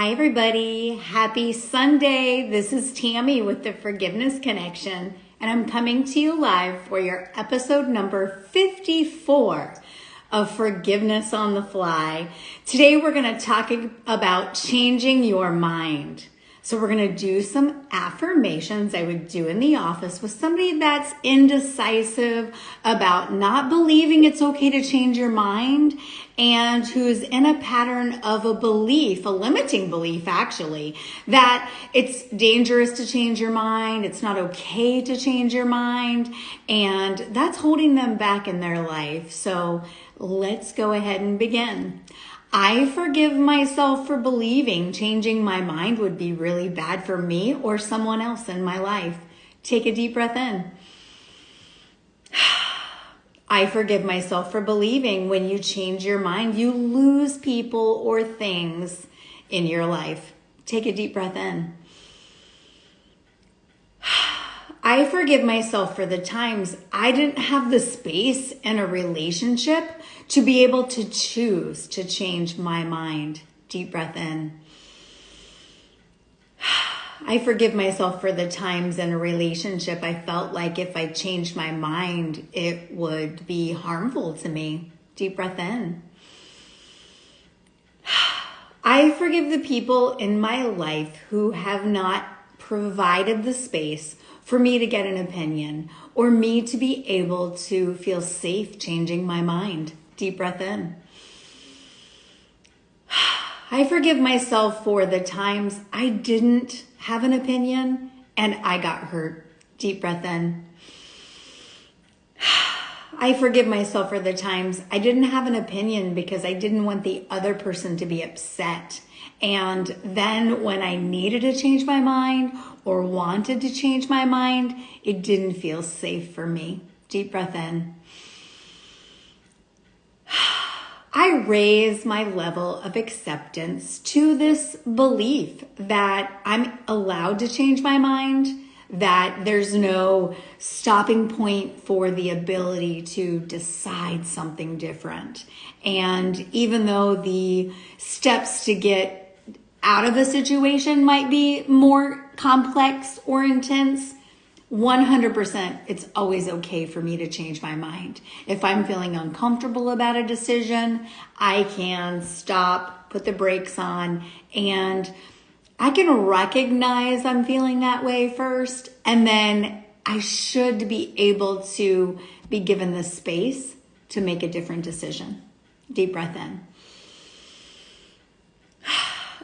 Hi, everybody. Happy Sunday. This is Tammy with the Forgiveness Connection, and I'm coming to you live for your episode number 54 of Forgiveness on the Fly. Today, we're going to talk about changing your mind. So we're going to do some affirmations I would do in the office with somebody that's indecisive about not believing it's okay to change your mind and who's in a pattern of a belief, a limiting belief actually, that it's dangerous to change your mind, it's not okay to change your mind, and that's holding them back in their life. So let's go ahead and begin. I forgive myself for believing changing my mind would be really bad for me or someone else in my life. Take a deep breath in. I forgive myself for believing when you change your mind, you lose people or things in your life. Take a deep breath in. I forgive myself for the times I didn't have the space in a relationship to be able to choose to change my mind. Deep breath in. I forgive myself for the times in a relationship I felt like if I changed my mind, it would be harmful to me. Deep breath in. I forgive the people in my life who have not provided the space for me to get an opinion or me to be able to feel safe changing my mind. Deep breath in. I forgive myself for the times I didn't have an opinion and I got hurt. Deep breath in. I forgive myself for the times I didn't have an opinion because I didn't want the other person to be upset. And then when I needed to change my mind or wanted to change my mind, it didn't feel safe for me. Deep breath in. I raise my level of acceptance to this belief that I'm allowed to change my mind, that there's no stopping point for the ability to decide something different. And even though the steps to get out of a situation might be more complex or intense, 100%, it's always okay for me to change my mind. If I'm feeling uncomfortable about a decision, I can stop, put the brakes on, and I can recognize I'm feeling that way first, and then I should be able to be given the space to make a different decision. Deep breath in.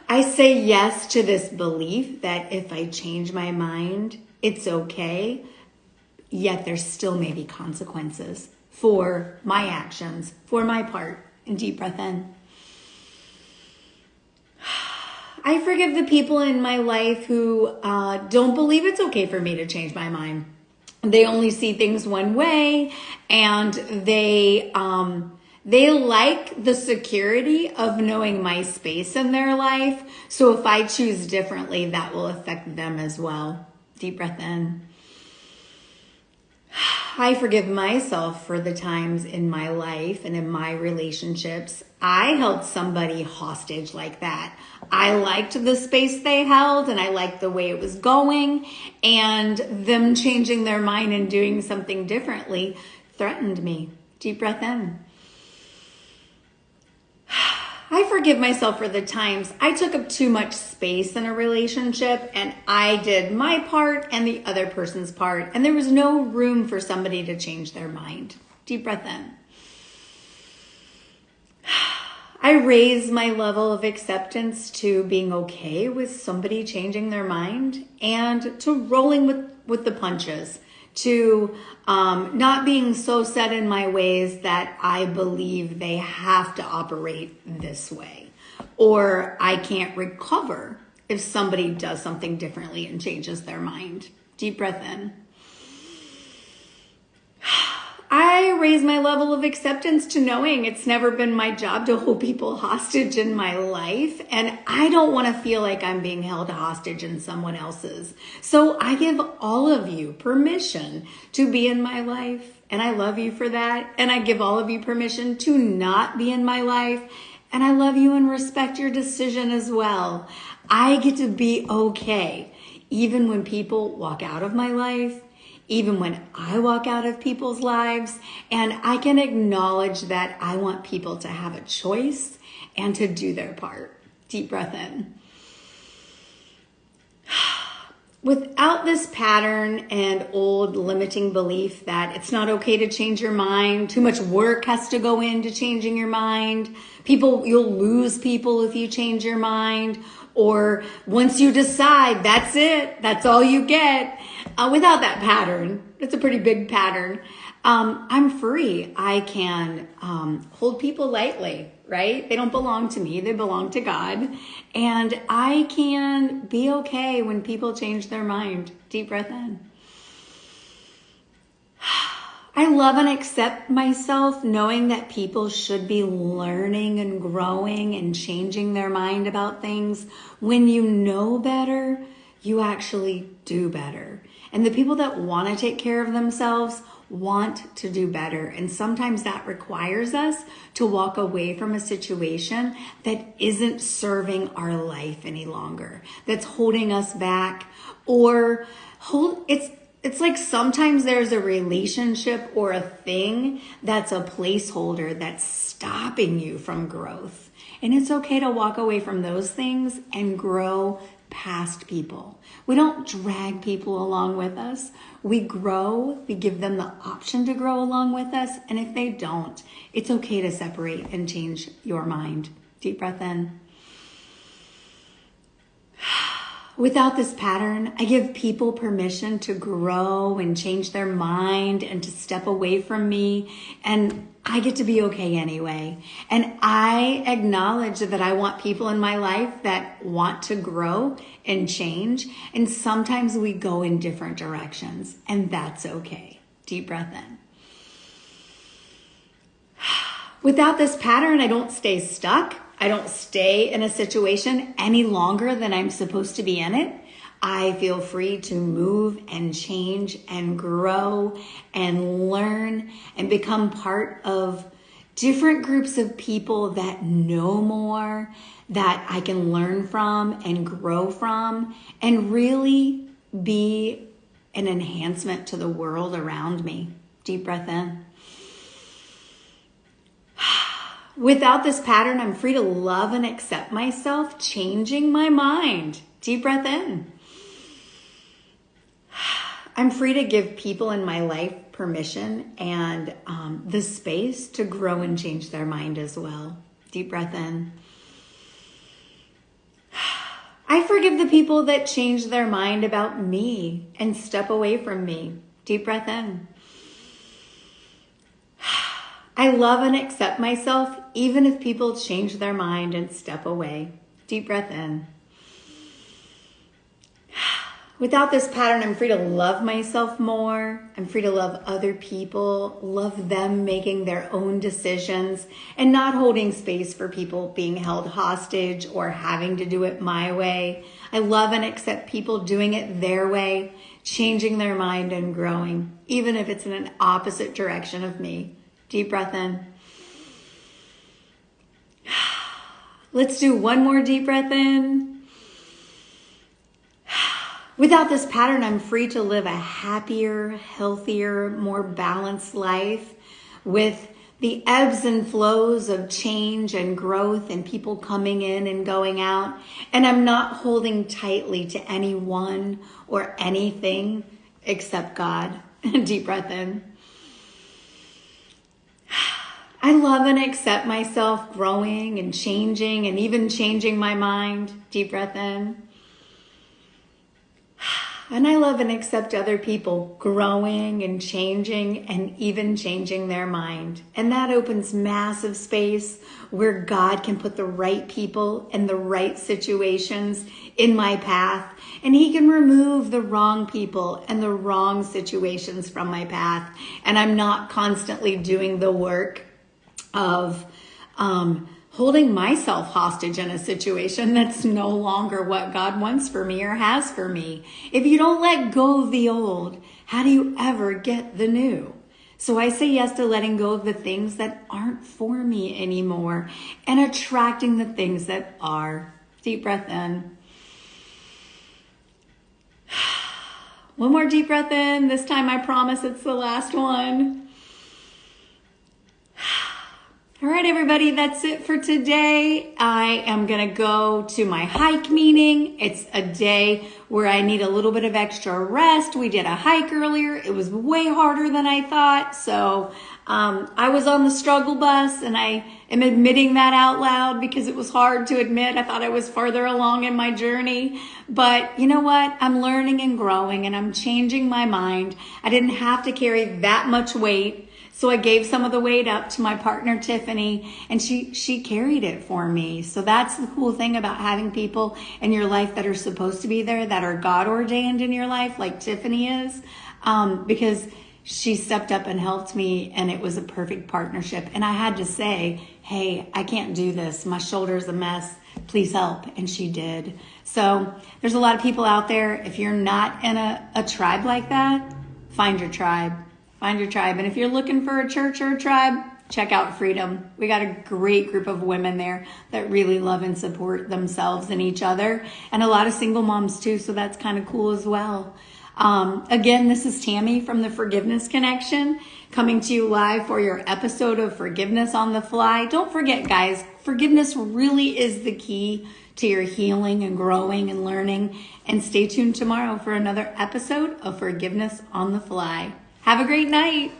I say yes to this belief that if I change my mind, it's okay, yet there still may be consequences for my actions, for my part. And deep breath in. I forgive the people in my life who don't believe it's okay for me to change my mind. They only see things one way, and they like the security of knowing my space in their life. So if I choose differently, that will affect them as well. Deep breath in. I forgive myself for the times in my life and in my relationships I held somebody hostage like that. I liked the space they held and I liked the way it was going, and them changing their mind and doing something differently threatened me. Deep breath in. I forgive myself for the times I took up too much space in a relationship and I did my part and the other person's part, and there was no room for somebody to change their mind. Deep breath in. I raise my level of acceptance to being okay with somebody changing their mind and to rolling with the punches, to not being so set in my ways that I believe they have to operate this way, or I can't recover if somebody does something differently and changes their mind. Deep breath in. I raise my level of acceptance to knowing it's never been my job to hold people hostage in my life, and I don't want to feel like I'm being held hostage in someone else's. So I give all of you permission to be in my life, and I love you for that. And I give all of you permission to not be in my life, And I love you and respect your decision as well. I get to be okay, even when people walk out of my life, even when I walk out of people's lives, and I can acknowledge that I want people to have a choice and to do their part. Deep breath in. Without this pattern and old limiting belief that it's not okay to change your mind, too much work has to go into changing your mind, you'll lose people if you change your mind, or once you decide, that's it, that's all you get. Without that pattern, it's a pretty big pattern, I'm free. I can hold people lightly, right? They don't belong to me, they belong to God. And I can be okay when people change their mind. Deep breath in. I love and accept myself knowing that people should be learning and growing and changing their mind about things. When you know better, you actually do better. And the people that want to take care of themselves want to do better. And sometimes that requires us to walk away from a situation that isn't serving our life any longer, that's holding us back, or it's like sometimes there's a relationship or a thing that's a placeholder that's stopping you from growth. And it's okay to walk away from those things and grow past people. We don't drag people along with us. We grow, we give them the option to grow along with us. And if they don't, it's okay to separate and change your mind. Deep breath in. Without this pattern, I give people permission to grow and change their mind and to step away from me. And I get to be okay anyway. And I acknowledge that I want people in my life that want to grow and change. And sometimes we go in different directions, and that's okay. Deep breath in. Without this pattern, I don't stay stuck. I don't stay in a situation any longer than I'm supposed to be in it. I feel free to move and change and grow and learn and become part of different groups of people that know more, that I can learn from and grow from, and really be an enhancement to the world around me. Deep breath in. Without this pattern, I'm free to love and accept myself, changing my mind. Deep breath in. I'm free to give people in my life permission and the space to grow and change their mind as well. Deep breath in. I forgive the people that change their mind about me and step away from me. Deep breath in. I love and accept myself even if people change their mind and step away. Deep breath in. Without this pattern, I'm free to love myself more. I'm free to love other people, love them making their own decisions, and not holding space for people being held hostage or having to do it my way. I love and accept people doing it their way, changing their mind and growing, even if it's in an opposite direction of me. Deep breath in. Let's do one more deep breath in. Without this pattern, I'm free to live a happier, healthier, more balanced life with the ebbs and flows of change and growth and people coming in and going out. And I'm not holding tightly to anyone or anything except God. Deep breath in. I love and accept myself growing and changing and even changing my mind. Deep breath in. And I love and accept other people growing and changing and even changing their mind. And that opens massive space where God can put the right people and the right situations in my path. And He can remove the wrong people and the wrong situations from my path. And I'm not constantly doing the work of holding myself hostage in a situation that's no longer what God wants for me or has for me. If you don't let go of the old, how do you ever get the new? So I say yes to letting go of the things that aren't for me anymore and attracting the things that are. Deep breath in. One more deep breath in. This time I promise it's the last one. All right, everybody, that's it for today. I am going to go to my hike meeting. It's a day where I need a little bit of extra rest. We did a hike earlier. It was way harder than I thought. So I was on the struggle bus, and I am admitting that out loud because it was hard to admit. I thought I was farther along in my journey. But you know what? I'm learning and growing, and I'm changing my mind. I didn't have to carry that much weight. So I gave some of the weight up to my partner, Tiffany, and she carried it for me. So that's the cool thing about having people in your life that are supposed to be there, that are God ordained in your life, like Tiffany is, because she stepped up and helped me, and it was a perfect partnership. And I had to say, hey, I can't do this. My shoulder's a mess. Please help. And she did. So there's a lot of people out there. If you're not in a tribe like that, find your tribe. Find your tribe. And if you're looking for a church or a tribe, check out Freedom. We got a great group of women there that really love and support themselves and each other. And a lot of single moms too. So that's kind of cool as well. Again, this is Tammy from the Forgiveness Connection, coming to you live for your episode of Forgiveness on the Fly. Don't forget, guys, forgiveness really is the key to your healing and growing and learning. And stay tuned tomorrow for another episode of Forgiveness on the Fly. Have a great night.